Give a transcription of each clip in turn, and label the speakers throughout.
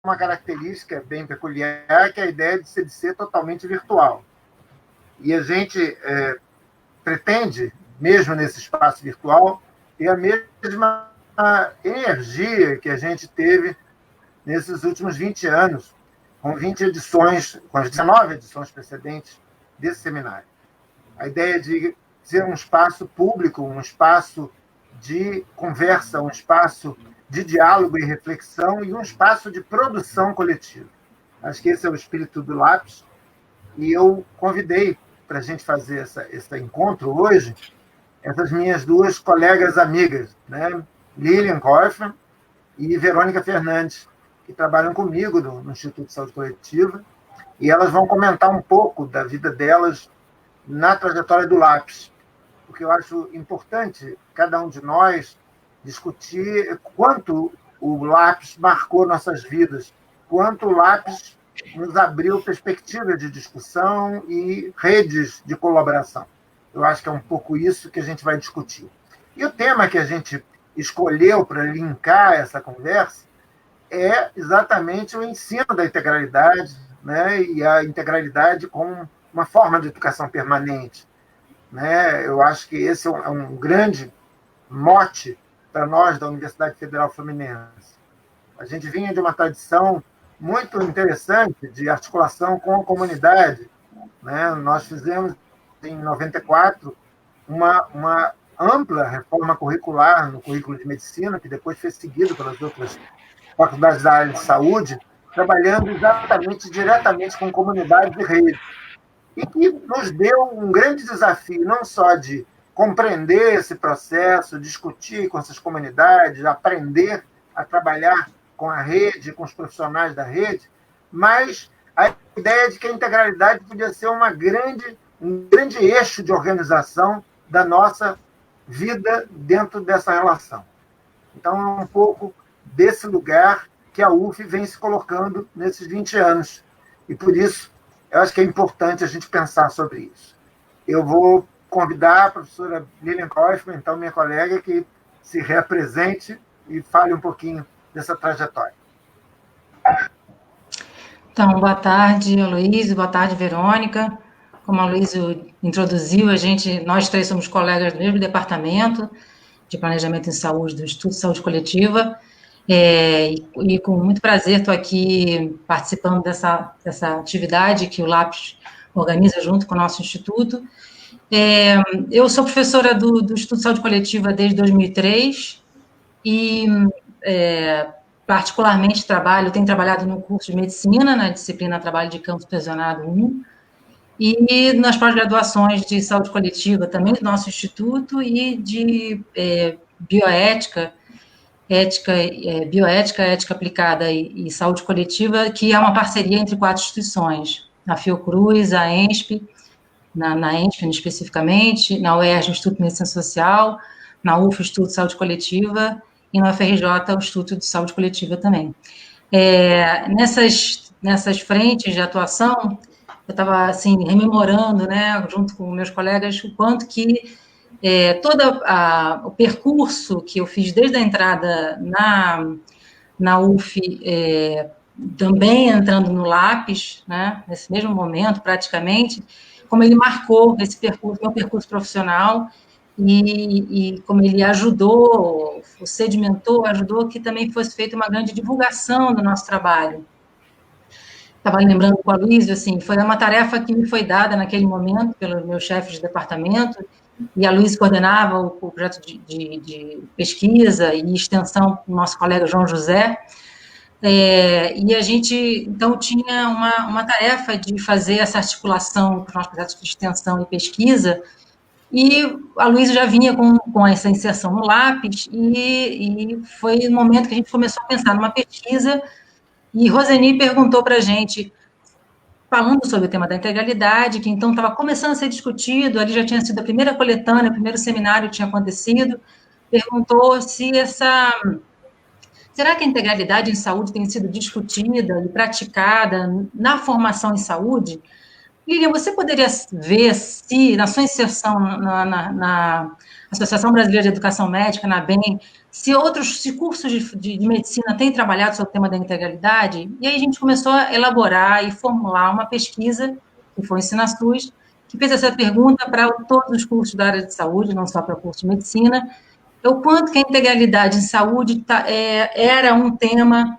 Speaker 1: uma característica bem peculiar, que é a ideia de ser totalmente virtual. E a gente pretende, mesmo nesse espaço virtual, ter a mesma energia que a gente teve nesses últimos 20 anos, com 20 edições, com as 19 edições precedentes desse seminário. A ideia de ser um espaço público, um espaço de conversa, um espaço de diálogo e reflexão e um espaço de produção coletiva. Acho que esse é o espírito do Lápis, e eu convidei para a gente fazer esse encontro hoje essas minhas duas colegas amigas, né? Lilian Kaufmann e Verônica Fernandes, que trabalham comigo no Instituto de Saúde Coletiva, e elas vão comentar um pouco da vida delas na trajetória do Lápis, porque eu acho importante cada um de nós discutir quanto o Lápis marcou nossas vidas, quanto o Lápis nos abriu perspectivas de discussão e redes de colaboração. Eu acho que é um pouco isso que a gente vai discutir. E o tema que a gente escolheu para linkar essa conversa é exatamente o ensino da integralidade, né? E a integralidade como uma forma de educação permanente, né? Eu acho que esse é um grande mote para nós da Universidade Federal Fluminense. A gente vinha de uma tradição muito interessante de articulação com a comunidade, né? Nós fizemos, em 94, uma ampla reforma curricular no currículo de medicina, que depois foi seguido pelas outras faculdades da área de saúde, trabalhando exatamente, diretamente com comunidades e redes, e que nos deu um grande desafio, não só de compreender esse processo, discutir com essas comunidades, aprender a trabalhar com a rede, com os profissionais da rede, mas a ideia de que a integralidade podia ser um grande eixo de organização da nossa vida dentro dessa relação. Então, é um pouco desse lugar que a UF vem se colocando nesses 20 anos. E, por isso, eu acho que é importante a gente pensar sobre isso. Eu vou convidar a professora Lilian Kaufmann, então, minha colega, que se reapresente e fale um pouquinho dessa trajetória.
Speaker 2: Então, boa tarde, Aloysio, boa tarde, Verônica. Como a Aloysio introduziu, nós três somos colegas do mesmo departamento de Planejamento em Saúde do Instituto de Saúde Coletiva, e com muito prazer estou aqui participando dessa atividade que o Lápis organiza junto com o nosso instituto. Eu sou professora do Instituto de Saúde Coletiva desde 2003 e, particularmente, tenho trabalhado no curso de Medicina, na disciplina Trabalho de Campo Supervisionado 1, e nas pós-graduações de Saúde Coletiva também do nosso instituto e de bioética, bioética, ética aplicada e saúde coletiva, que é uma parceria entre 4 instituições, a Fiocruz, a ENSP, na ENSP especificamente, na UERJ, o Instituto de Medicina Social, na UF, o Instituto de Saúde Coletiva, e na UFRJ, o Instituto de Saúde Coletiva também. Nessas frentes de atuação, eu estava, assim, rememorando, né, junto com meus colegas, o quanto que todo o percurso que eu fiz desde a entrada na UF, também entrando no Lápis, né, nesse mesmo momento, praticamente, como ele marcou esse percurso, meu percurso profissional, e como ele ajudou, sedimentou, ajudou que também fosse feita uma grande divulgação do nosso trabalho. Estava lembrando com a Luísa, assim, foi uma tarefa que me foi dada naquele momento pelo meu chefe de departamento, e a Luísa coordenava o projeto de pesquisa e extensão do nosso colega João José, e a gente, então, tinha uma tarefa de fazer essa articulação com os nossos projetos de extensão e pesquisa, e a Luísa já vinha com essa inserção no Lápis, e foi o momento que a gente começou a pensar numa pesquisa, e Roseni perguntou para a gente, falando sobre o tema da integralidade, que então estava começando a ser discutido, ali já tinha sido a primeira coletânea, o primeiro seminário tinha acontecido, perguntou se será que a integralidade em saúde tem sido discutida e praticada na formação em saúde? Lilian, você poderia ver se, na sua inserção na Associação Brasileira de Educação Médica, na ABEM, se cursos de medicina têm trabalhado sobre o tema da integralidade? E aí a gente começou a elaborar e formular uma pesquisa, que foi o EnsinaSUS, que fez essa pergunta para todos os cursos da área de saúde, não só para o curso de medicina, o quanto que a integralidade em saúde era um tema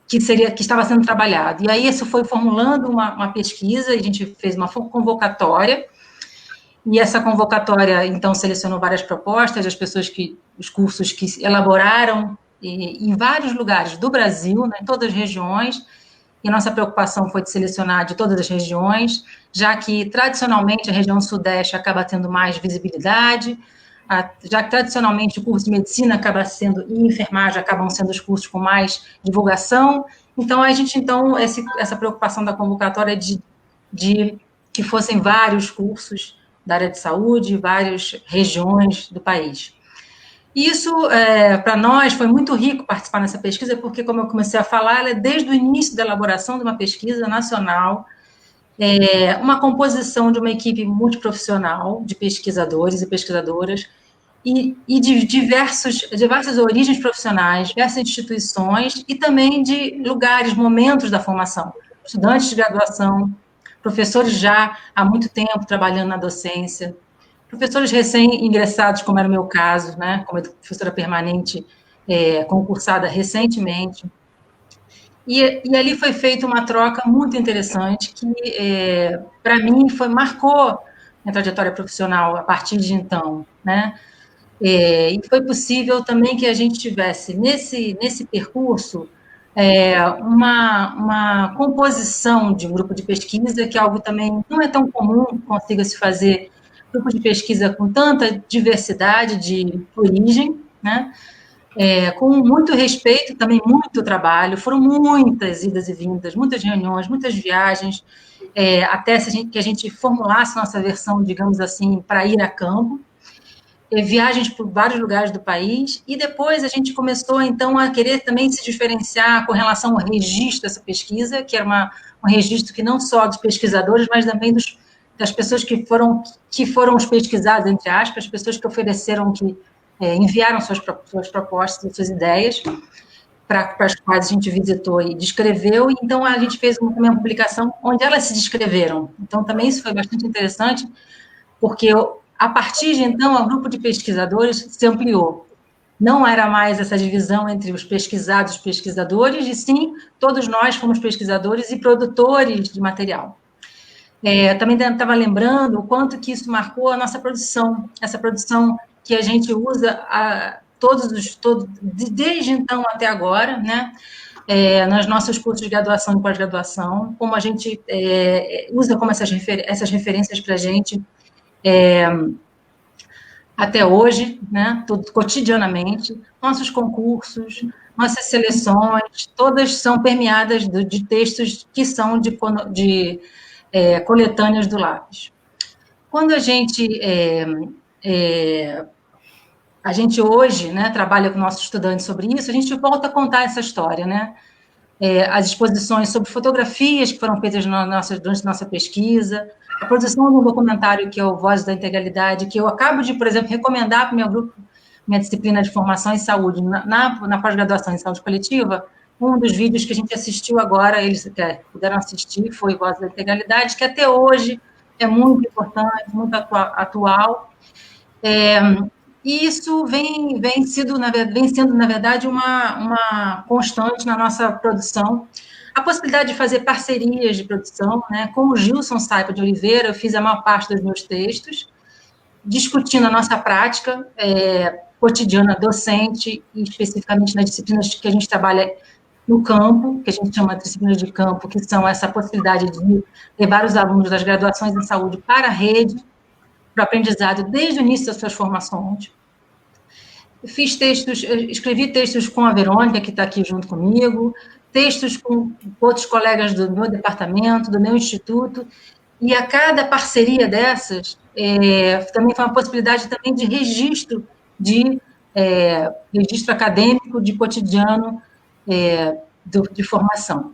Speaker 2: que estava sendo trabalhado. E aí isso foi formulando uma pesquisa, a gente fez uma convocatória, e essa convocatória, então, selecionou várias propostas, os cursos que elaboraram em vários lugares do Brasil, né, em todas as regiões, e nossa preocupação foi de selecionar de todas as regiões, já que, tradicionalmente, a região sudeste acaba tendo mais visibilidade, já que, tradicionalmente, o curso de medicina acaba sendo, e enfermagem acabam sendo os cursos com mais divulgação. Então, essa preocupação da convocatória de que fossem vários cursos da área de saúde, várias regiões do país. Isso, para nós, foi muito rico participar nessa pesquisa, porque, como eu comecei a falar, ela é desde o início da elaboração de uma pesquisa nacional, uma composição de uma equipe multiprofissional de pesquisadores e pesquisadoras, e de diversas origens profissionais, diversas instituições, e também de lugares, momentos da formação. Estudantes de graduação, professores já há muito tempo trabalhando na docência, professores recém-ingressados, como era o meu caso, né, como professora permanente, concursada recentemente. E ali foi feita uma troca muito interessante, que, para mim, marcou minha trajetória profissional a partir de então, né? E foi possível também que a gente tivesse, nesse percurso, uma composição de um grupo de pesquisa, que é algo também não é tão comum que consiga se fazer grupo de pesquisa com tanta diversidade de origem, né? Com muito respeito, também muito trabalho, foram muitas idas e vindas, muitas reuniões, muitas viagens, até que a gente formulasse nossa versão, digamos assim, para ir a campo, viagens por vários lugares do país, e depois a gente começou, então, a querer também se diferenciar com relação ao registro dessa pesquisa, que era um registro que não só dos pesquisadores, mas também das pessoas que foram os pesquisados, entre aspas, pessoas que ofereceram, que enviaram suas propostas, suas ideias, para as quais a gente visitou e descreveu, e então a gente fez também uma publicação onde elas se descreveram. Então, também isso foi bastante interessante, porque a partir de então, o grupo de pesquisadores se ampliou. Não era mais essa divisão entre os pesquisados e os pesquisadores, e sim, todos nós fomos pesquisadores e produtores de material. Também estava lembrando o quanto que isso marcou a nossa produção, essa produção que a gente usa desde então até agora, né? Nos nossos cursos de graduação e pós-graduação, como a gente usa como essas referências para a gente, até hoje, né, cotidianamente, nossos concursos, nossas seleções, todas são permeadas de textos que são de coletâneas do Lápis. Quando a gente hoje, né, trabalha com nossos estudantes sobre isso, a gente volta a contar essa história, né? As exposições sobre fotografias que foram feitas durante nossa pesquisa, a produção de um documentário que é o Vozes da Integralidade, que eu acabo de, por exemplo, recomendar para o meu grupo, minha disciplina de formação em saúde, na pós-graduação em saúde coletiva. Um dos vídeos que a gente assistiu agora, eles puderam assistir, foi Vozes da Integralidade, que até hoje é muito importante, muito atual. E isso vem sendo, na verdade, uma constante na nossa produção. A possibilidade de fazer parcerias de produção, né? Com o Gilson Saipa de Oliveira, eu fiz a maior parte dos meus textos, discutindo a nossa prática cotidiana docente, e especificamente nas disciplinas que a gente trabalha no campo, que a gente chama de disciplinas de campo, que são essa possibilidade de levar os alunos das graduações em saúde para a rede, para o aprendizado desde o início das suas formações. Escrevi textos com a Verônica, que está aqui junto comigo, textos com outros colegas do meu departamento, do meu instituto, e a cada parceria dessas também foi uma possibilidade também de registro acadêmico, de cotidiano de formação.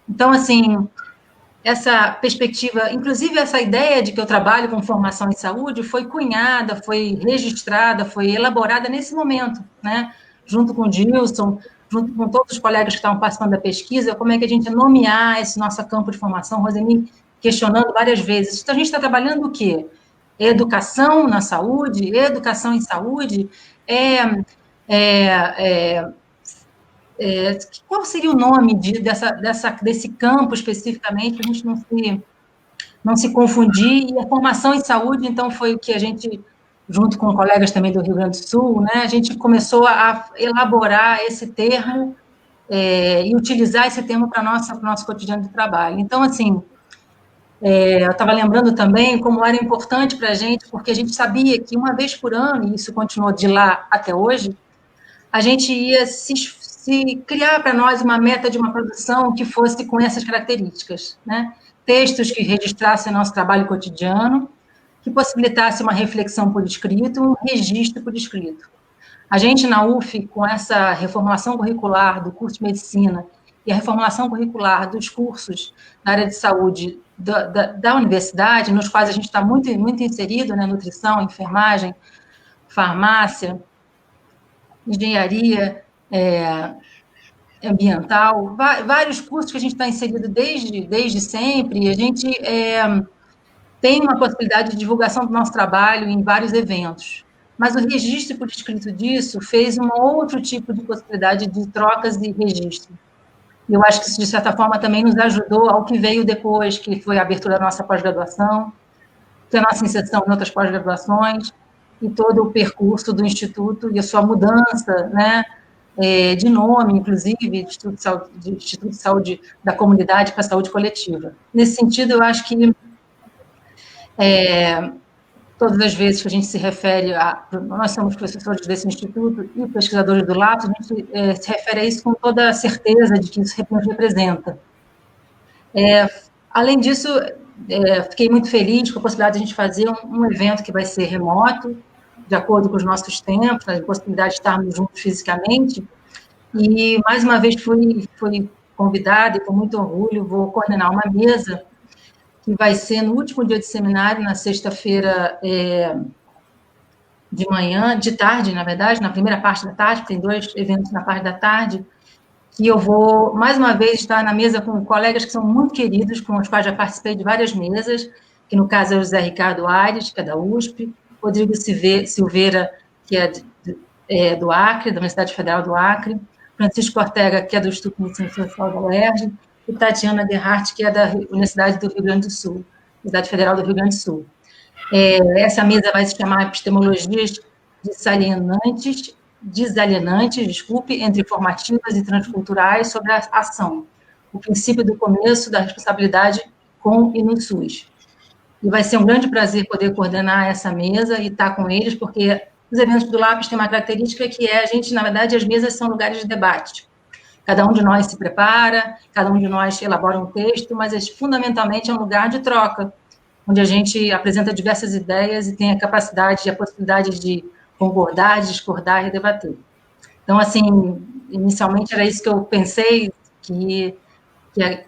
Speaker 2: Então, assim, essa perspectiva, inclusive essa ideia de que eu trabalho com formação em saúde, foi cunhada, foi registrada, foi elaborada nesse momento, né? Junto com o Gilson, junto com todos os colegas que estavam participando da pesquisa, como é que a gente nomear esse nosso campo de formação, Roseni questionando várias vezes. Então, a gente está trabalhando o quê? Educação na saúde, educação em saúde, qual seria o nome desse campo especificamente, para a gente não se confundir, e a formação em saúde, então, foi o que a gente, junto com colegas também do Rio Grande do Sul, né, a gente começou a elaborar esse termo e utilizar esse termo para o nosso cotidiano de trabalho. Então, assim, eu estava lembrando também como era importante para a gente, porque a gente sabia que uma vez por ano, e isso continuou de lá até hoje, a gente ia se criar para nós uma meta de uma produção que fosse com essas características, né? Textos que registrassem nosso trabalho cotidiano, que possibilitasse uma reflexão por escrito, um registro por escrito. A gente, na UF, com essa reformulação curricular do curso de medicina e a reformulação curricular dos cursos da área de saúde da universidade, nos quais a gente está muito, muito inserido, né? Nutrição, enfermagem, farmácia, engenharia ambiental, vários cursos que a gente está inserido desde sempre, e a gente tem uma possibilidade de divulgação do nosso trabalho em vários eventos. Mas o registro por escrito disso fez um outro tipo de possibilidade de trocas e registro. E eu acho que isso, de certa forma, também nos ajudou ao que veio depois, que foi a abertura da nossa pós-graduação, que é a nossa inserção em outras pós-graduações, e todo o percurso do Instituto e a sua mudança, né, de nome, inclusive, de Instituto de Saúde da Comunidade para a Saúde Coletiva. Nesse sentido, eu acho que todas as vezes que a gente se refere nós somos professores desse instituto e pesquisadores do LAPS, a gente se refere a isso com toda a certeza de que isso nos representa. Além disso, fiquei muito feliz com a possibilidade de a gente fazer um evento que vai ser remoto, de acordo com os nossos tempos, a possibilidade de estarmos juntos fisicamente, e mais uma vez fui convidada, e com muito orgulho vou coordenar uma mesa que vai ser no último dia de seminário, na sexta-feira de tarde, na verdade, na primeira parte da tarde, tem 2 eventos na parte da tarde, que eu vou, mais uma vez, estar na mesa com colegas que são muito queridos, com os quais já participei de várias mesas, que no caso é o José Ricardo Aires, que é da USP, Rodrigo Silveira, que é do Acre, da Universidade Federal do Acre, Francisco Ortega, que é do Instituto de Medicina Social da UERJ, e Tatiana Gerhardt, que é da Universidade do Rio Grande do Sul, Universidade Federal do Rio Grande do Sul. Essa mesa vai se chamar Epistemologias Desalienantes, entre formativas e transculturais sobre a ação, o princípio do começo da responsabilidade com e no SUS. E vai ser um grande prazer poder coordenar essa mesa e estar com eles, porque os eventos do LAPS têm uma característica que a gente, na verdade, as mesas são lugares de debate. Cada um de nós se prepara, cada um de nós elabora um texto, mas fundamentalmente é um lugar de troca, onde a gente apresenta diversas ideias e tem a capacidade e a possibilidade de concordar, discordar e debater. Então, assim, inicialmente era isso que eu pensei, que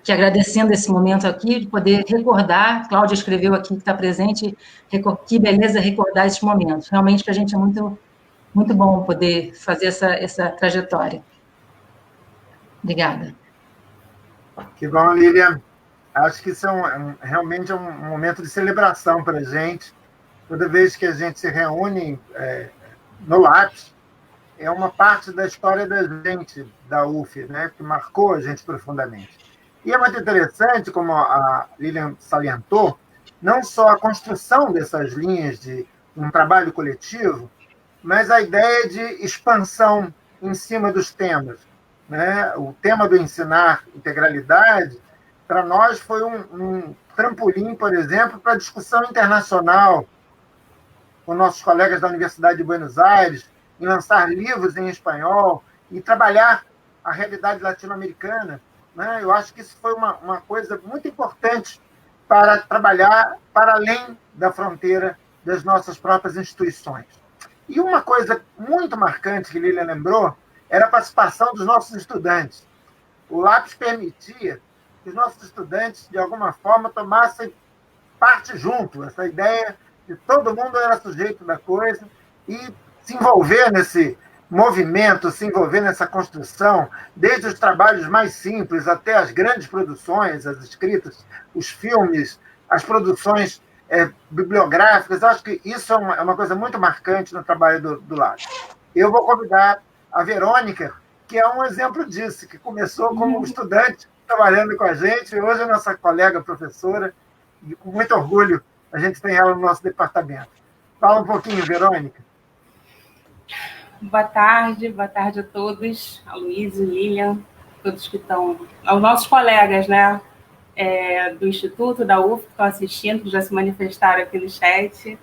Speaker 2: agradecendo esse momento aqui, de poder recordar, Cláudia escreveu aqui que está presente, que beleza recordar esses momentos. Realmente, para a gente é muito, muito bom poder fazer essa trajetória. Obrigada.
Speaker 1: Que bom, Lilian. Acho que isso realmente é um momento de celebração para a gente. Toda vez que a gente se reúne no LAPS, é uma parte da história da gente, da UF, né, que marcou a gente profundamente. E é muito interessante, como a Lilian salientou, não só a construção dessas linhas de um trabalho coletivo, mas a ideia de expansão em cima dos temas. Né? O tema do ensinar integralidade, para nós, foi um trampolim, por exemplo, para a discussão internacional com nossos colegas da Universidade de Buenos Aires, em lançar livros em espanhol e trabalhar a realidade latino-americana. Né? Eu acho que isso foi uma coisa muito importante para trabalhar para além da fronteira das nossas próprias instituições. E uma coisa muito marcante que Lilian lembrou era a participação dos nossos estudantes. O LAPS permitia que os nossos estudantes, de alguma forma, tomassem parte junto, essa ideia de todo mundo era sujeito da coisa e se envolver nesse movimento, se envolver nessa construção, desde os trabalhos mais simples até as grandes produções, as escritas, os filmes, as produções bibliográficas. Eu acho que isso é uma coisa muito marcante no trabalho do Lago. Eu vou convidar a Verônica, que é um exemplo disso, que começou como estudante trabalhando com a gente, e hoje é nossa colega professora, e com muito orgulho a gente tem ela no nosso departamento. Fala um pouquinho, Verônica.
Speaker 3: Boa tarde a todos, a Luísa, Lilian, todos que estão, aos nossos colegas, né, do Instituto, da UF, que estão assistindo, que já se manifestaram aqui no chat.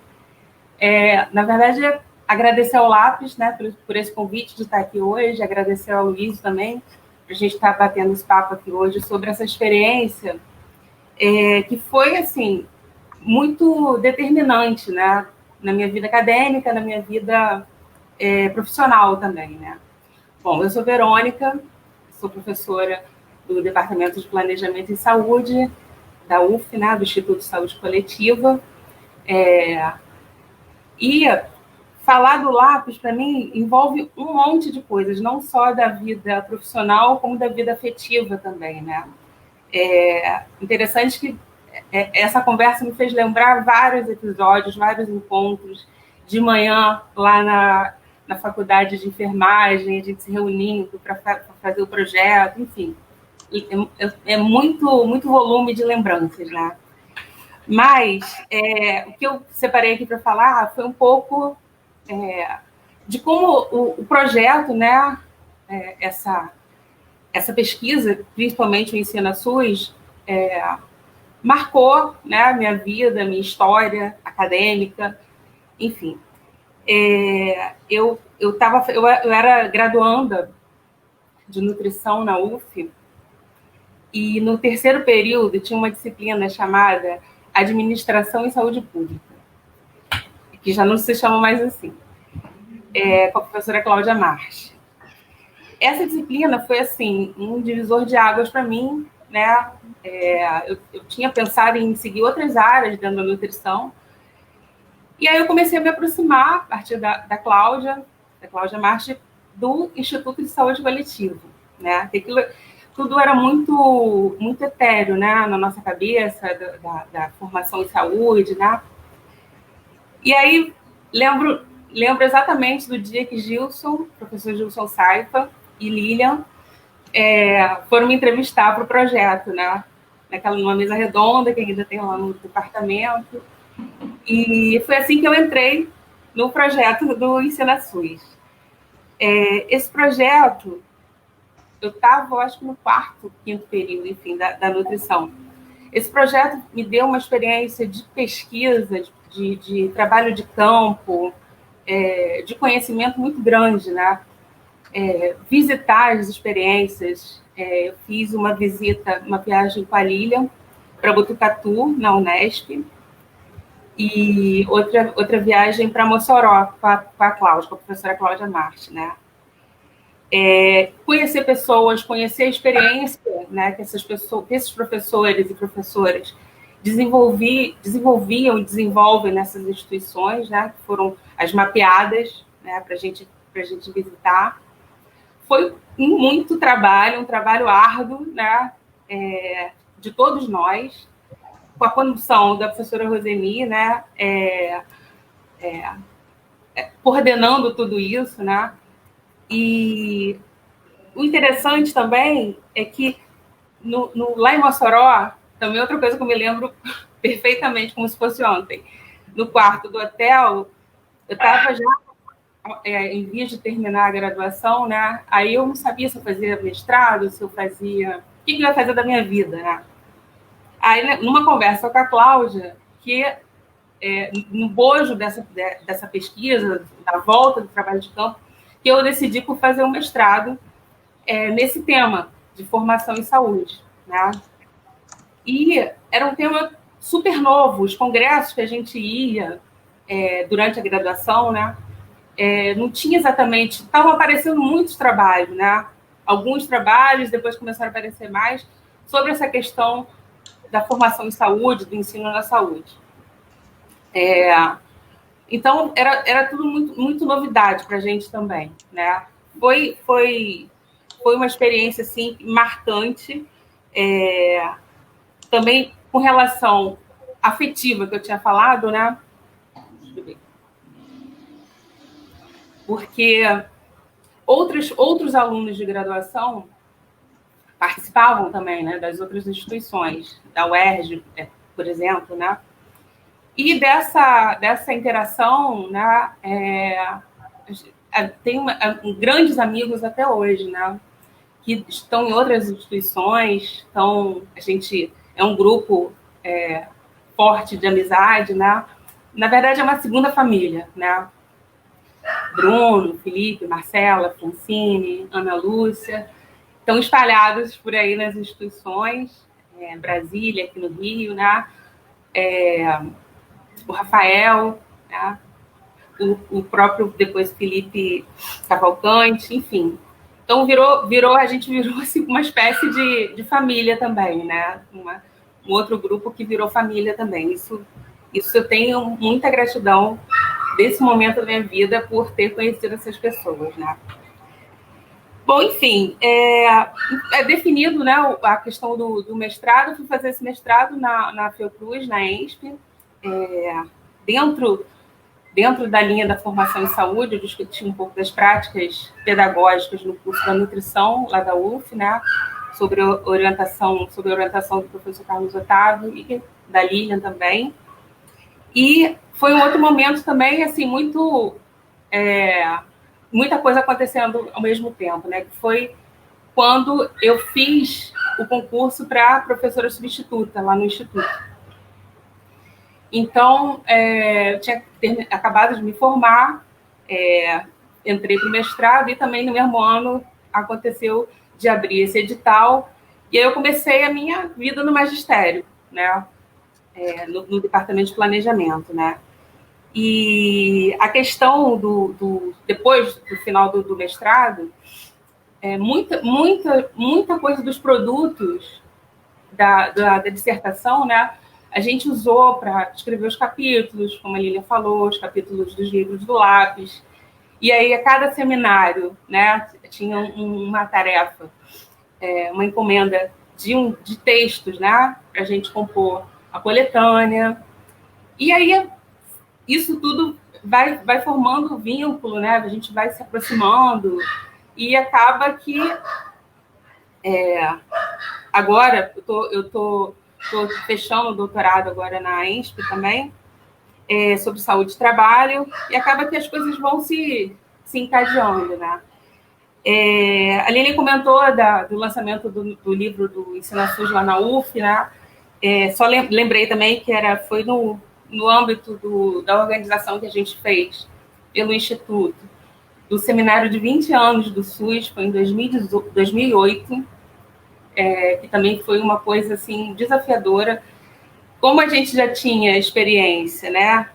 Speaker 3: Na verdade, agradecer ao Lápis, né, por esse convite de estar aqui hoje, agradecer ao Luiz também, por a gente estar batendo esse papo aqui hoje sobre essa experiência, que foi, assim, muito determinante, né, na minha vida acadêmica, na minha vida profissional também, né. Bom, eu sou Verônica, sou professora do Departamento de Planejamento em Saúde, da UF, né, do Instituto de Saúde Coletiva, e falar do Lápis, para mim, envolve um monte de coisas, não só da vida profissional, como da vida afetiva também, né. Interessante que essa conversa me fez lembrar vários episódios, vários encontros de manhã lá na faculdade de enfermagem, a gente se reunindo para fazer o projeto, enfim. É muito, muito volume de lembranças, né? Mas o que eu separei aqui para falar foi um pouco de como o projeto, né, essa pesquisa, principalmente o Ensina SUS, marcou, né, a minha vida, a minha história acadêmica, enfim. Eu era graduanda de nutrição na UF, e no terceiro período tinha uma disciplina chamada Administração em Saúde Pública, que já não se chama mais assim, com a professora Cláudia Marchi. Essa disciplina foi, assim, um divisor de águas para mim, né? Eu tinha pensado em seguir outras áreas dentro da nutrição, e aí eu comecei a me aproximar, a partir da Cláudia Marchi, do Instituto de Saúde Coletiva, né? Tudo era muito, muito etéreo, né, na nossa cabeça, da formação em saúde, né? E aí lembro exatamente do dia que professor Gilson Saifa e Lilian foram me entrevistar para o projeto, né? Numa mesa redonda que ainda tem lá no departamento. E foi assim que eu entrei no projeto do Ensina SUS. Esse projeto, eu estava, acho que no quinto período, enfim, da nutrição. Esse projeto me deu uma experiência de pesquisa, de trabalho de campo, de conhecimento muito grande, né? Visitar as experiências. Eu fiz uma viagem com a Lilian para Botucatu, na Unesp, e outra viagem para Mossoró, com a Cláudia, com a professora Cláudia Marchi, né? Conhecer pessoas, conhecer a experiência, né, que esses professores e professoras desenvolviam e desenvolvem nessas instituições, né, que foram as mapeadas, né, para a gente visitar. Foi muito trabalho, um trabalho árduo, né, de todos nós, com a condução da professora Roseni, né, coordenando tudo isso, né. E o interessante também é que lá em Mossoró, também outra coisa que eu me lembro perfeitamente, como se fosse ontem, no quarto do hotel, eu estava já em vias de terminar a graduação, né? Aí eu não sabia se eu fazia mestrado, se eu fazia... O que eu ia fazer da minha vida, né? Aí, numa conversa com a Cláudia, que no bojo dessa pesquisa, da volta do trabalho de campo, que eu decidi por fazer um mestrado nesse tema de formação em saúde, né? E era um tema super novo, os congressos que a gente ia durante a graduação, né? Não tinha exatamente... Estavam aparecendo muitos trabalhos, né? Alguns trabalhos, depois começaram a aparecer mais, sobre essa questão da formação em saúde, do ensino na saúde. Então, era tudo muito novidade para a gente também, né? Foi uma experiência, assim, marcante, também com relação afetiva, que eu tinha falado, né? Deixa eu ver. Porque outros alunos de graduação participavam também, né, das outras instituições, da UERJ, por exemplo, né? E dessa interação, né, tem grandes amigos até hoje, né, que estão em outras instituições. Então, a gente é um grupo forte de amizade, né? Na verdade, é uma segunda família, né? Bruno, Felipe, Marcela, Francine, Ana Lúcia, estão espalhados por aí nas instituições, Brasília, aqui no Rio, né? O Rafael, né? O próprio, depois, Felipe Cavalcante, enfim. Então, a gente virou assim, uma espécie de família também, né? Um outro grupo que virou família também. Isso eu tenho muita gratidão desse momento da minha vida por ter conhecido essas pessoas, né? Bom, enfim, é definido, né, a questão do mestrado. Fui fazer esse mestrado na Fiocruz, na ENSP, dentro da linha da formação em saúde. Eu discuti um pouco das práticas pedagógicas no curso da nutrição, lá da UF, né, sobre a orientação do professor Carlos Otávio e da Lilian também. E foi um outro momento também, assim, muita coisa acontecendo ao mesmo tempo, né? Que foi quando eu fiz o concurso para professora substituta lá no Instituto. Então, eu tinha acabado de me formar, entrei para o mestrado, e também no mesmo ano aconteceu de abrir esse edital, e aí eu comecei a minha vida no magistério, né? No departamento de planejamento, né? E a questão depois do final do mestrado, muita coisa dos produtos da dissertação, né? A gente usou para escrever os capítulos, como a Lília falou, os capítulos dos livros do lápis. E aí, a cada seminário, né, tinha uma tarefa, uma encomenda de textos, né, para a gente compor a coletânea. E aí, isso tudo vai formando vínculo, né? A gente vai se aproximando, e acaba que agora eu tô fechando o doutorado agora na ENSP também, sobre saúde e trabalho, e acaba que as coisas vão se encadeando, né? A Lili comentou do lançamento do livro do Ensina SUS lá na UF, né? Só lembrei também que foi no âmbito da organização que a gente fez pelo Instituto, do seminário de 20 anos do SUS, foi em 2008, que também foi uma coisa assim desafiadora. Como a gente já tinha experiência, né,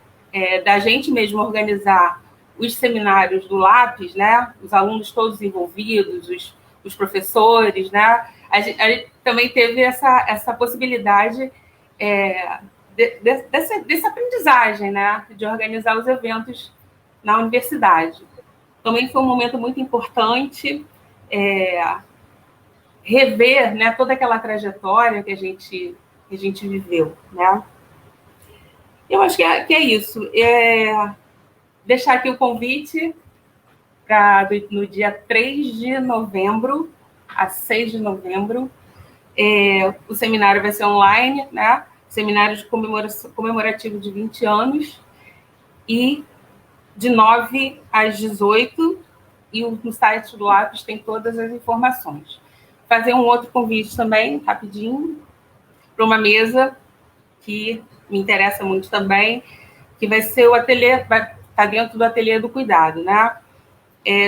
Speaker 3: da gente mesmo organizar os seminários do lápis, né, os alunos todos envolvidos, os professores, né, a gente também teve essa possibilidade dessa aprendizagem, né, de organizar os eventos na universidade. Também foi um momento muito importante rever, né, toda aquela trajetória que a gente viveu, né? Eu acho que é isso. Deixar aqui o convite para no dia 3 de novembro a 6 de novembro. O seminário vai ser online, né? Seminário comemorativo de 20 anos, e de 9 às 18, e no site do Lápis tem todas as informações. Fazer um outro convite também, rapidinho, para uma mesa que me interessa muito também, que vai ser o ateliê, vai estar dentro do ateliê do cuidado, né?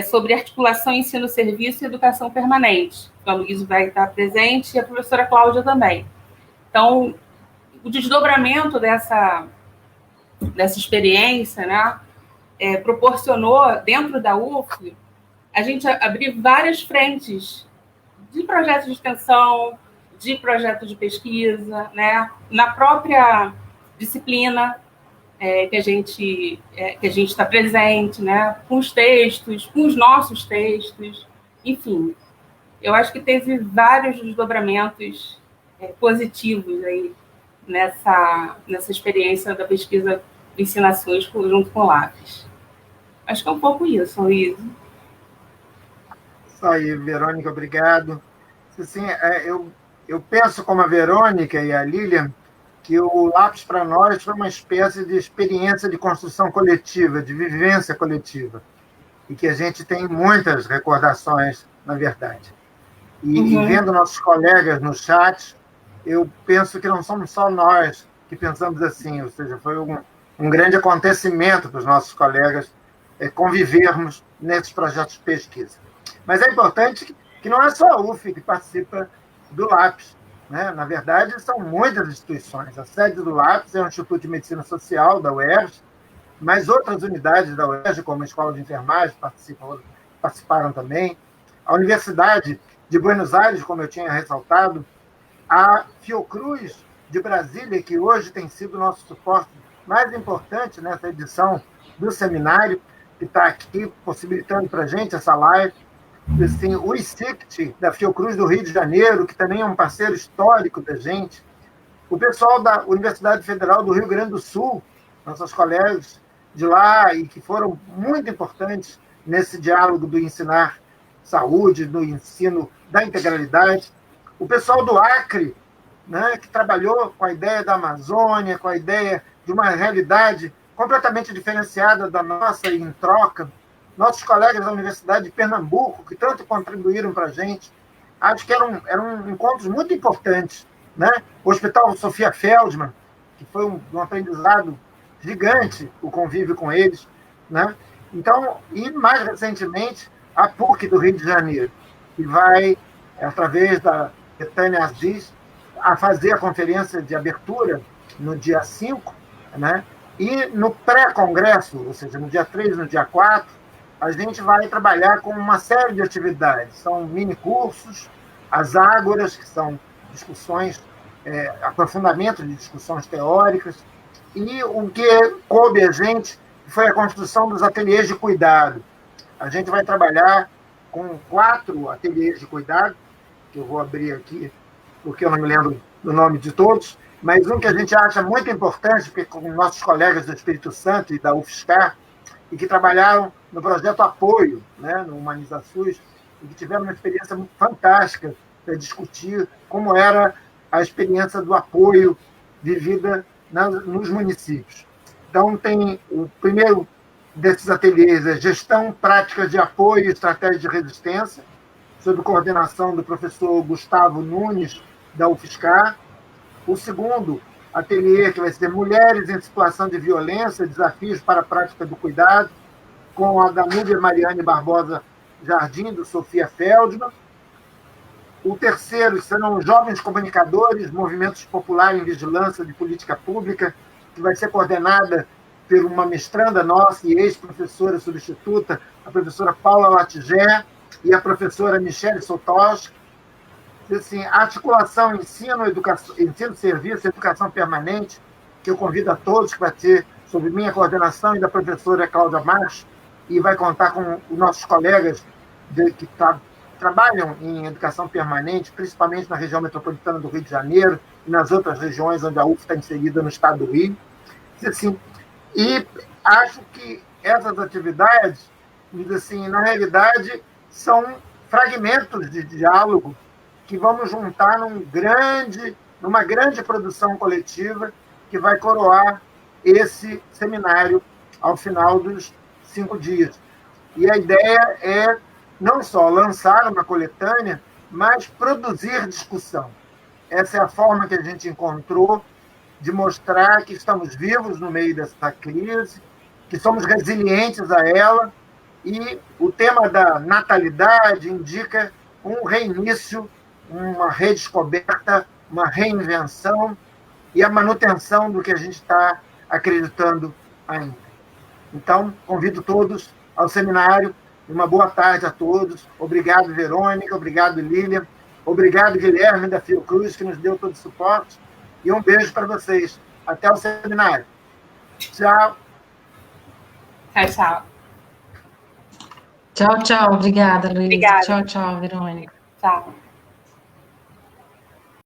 Speaker 3: Sobre articulação, ensino-serviço e educação permanente. A Luísa vai estar presente e a professora Cláudia também. Então, o desdobramento dessa experiência, né, proporcionou, dentro da UF, a gente abrir várias frentes de projetos de extensão, de projeto de pesquisa, né? Na própria disciplina que a gente está presente, né? Com os textos, com os nossos textos, enfim. Eu acho que teve vários desdobramentos positivos aí nessa experiência da pesquisa de ensinações junto com o Lápis. Acho que é um pouco isso, Luiz.
Speaker 1: Isso aí, Verônica, obrigado. Assim, eu penso como a Verônica e a Lilian que o Lápis para nós foi uma espécie de experiência de construção coletiva, de vivência coletiva, e que a gente tem muitas recordações, na verdade. E vendo nossos colegas no chat, eu penso que não somos só nós que pensamos assim, ou seja, foi um grande acontecimento para os nossos colegas convivermos nesses projetos de pesquisa. Mas é importante que não é só a UF que participa do Lápis, né? Na verdade, são muitas instituições. A sede do Lápis é o Instituto de Medicina Social da UERJ, mas outras unidades da UERJ, como a Escola de Enfermagem, participaram também. A Universidade de Buenos Aires, como eu tinha ressaltado, a Fiocruz de Brasília, que hoje tem sido o nosso suporte mais importante nessa edição do seminário, que está aqui possibilitando para a gente essa live. Assim, o ICICT, da Fiocruz do Rio de Janeiro, que também é um parceiro histórico da gente. O pessoal da Universidade Federal do Rio Grande do Sul, nossos colegas de lá, e que foram muito importantes nesse diálogo do ensinar saúde, do ensino da integralidade. O pessoal do Acre, né, que trabalhou com a ideia da Amazônia, com a ideia de uma realidade completamente diferenciada da nossa e em troca. Nossos colegas da Universidade de Pernambuco, que tanto contribuíram para a gente. Acho que eram encontros muito importantes, né? O Hospital Sofia Feldman, que foi um aprendizado gigante, o convívio com eles, né? Então, e mais recentemente, a PUC do Rio de Janeiro, que vai, através da Betânia Aziz, a fazer a conferência de abertura no dia 5, né? E no pré-congresso, ou seja, no dia 3 e no dia 4, a gente vai trabalhar com uma série de atividades. São mini-cursos, as ágoras, que são discussões, aprofundamento de discussões teóricas, e o que coube a gente foi a construção dos ateliês de cuidado. A gente vai trabalhar com 4 ateliês de cuidado, que eu vou abrir aqui, porque eu não me lembro do nome de todos, mas um que a gente acha muito importante, porque com nossos colegas do Espírito Santo e da UFSCar, e que trabalharam no projeto Apoio, né, no HumanizaSUS, e que tiveram uma experiência muito fantástica para discutir como era a experiência do apoio vivida nos municípios. Então, tem o primeiro desses ateliês, é Gestão, Práticas de Apoio e Estratégia de Resistência, sob coordenação do professor Gustavo Nunes, da UFSCar. O segundo ateliê, que vai ser Mulheres em Situação de Violência, Desafios para a Prática do Cuidado, com a Danúbia Mariane Barbosa Jardim, do Sofia Feldman. O terceiro serão Jovens Comunicadores, Movimentos Populares em Vigilância de Política Pública, que vai ser coordenada por uma mestranda nossa e ex-professora substituta, a professora Paula Latigé e a professora Michele Sotoski. Assim, a articulação ensino-serviço, educação permanente, que eu convido a todos, que vai ser sob minha coordenação e da professora Cláudia Marques, e vai contar com os nossos colegas que trabalham em educação permanente, principalmente na região metropolitana do Rio de Janeiro e nas outras regiões onde a UF está inserida no estado do Rio. Assim, e acho que essas atividades, assim, na realidade, são fragmentos de diálogo que vamos juntar numa grande produção coletiva que vai coroar esse seminário ao final dos 5 dias. E a ideia é não só lançar uma coletânea, mas produzir discussão. Essa é a forma que a gente encontrou de mostrar que estamos vivos no meio dessa crise, que somos resilientes a ela, e o tema da natalidade indica um reinício, uma redescoberta, uma reinvenção e a manutenção do que a gente está acreditando ainda. Então, convido todos ao seminário. Uma boa tarde a todos. Obrigado, Verônica. Obrigado, Lilian. Obrigado, Guilherme, da Fiocruz, que nos deu todo o suporte. E um beijo para vocês. Até o seminário. Tchau.
Speaker 3: Tchau, tchau.
Speaker 2: Tchau, tchau. Obrigada, Luísa.
Speaker 3: Obrigada.
Speaker 2: Tchau, tchau, Verônica.
Speaker 3: Tchau.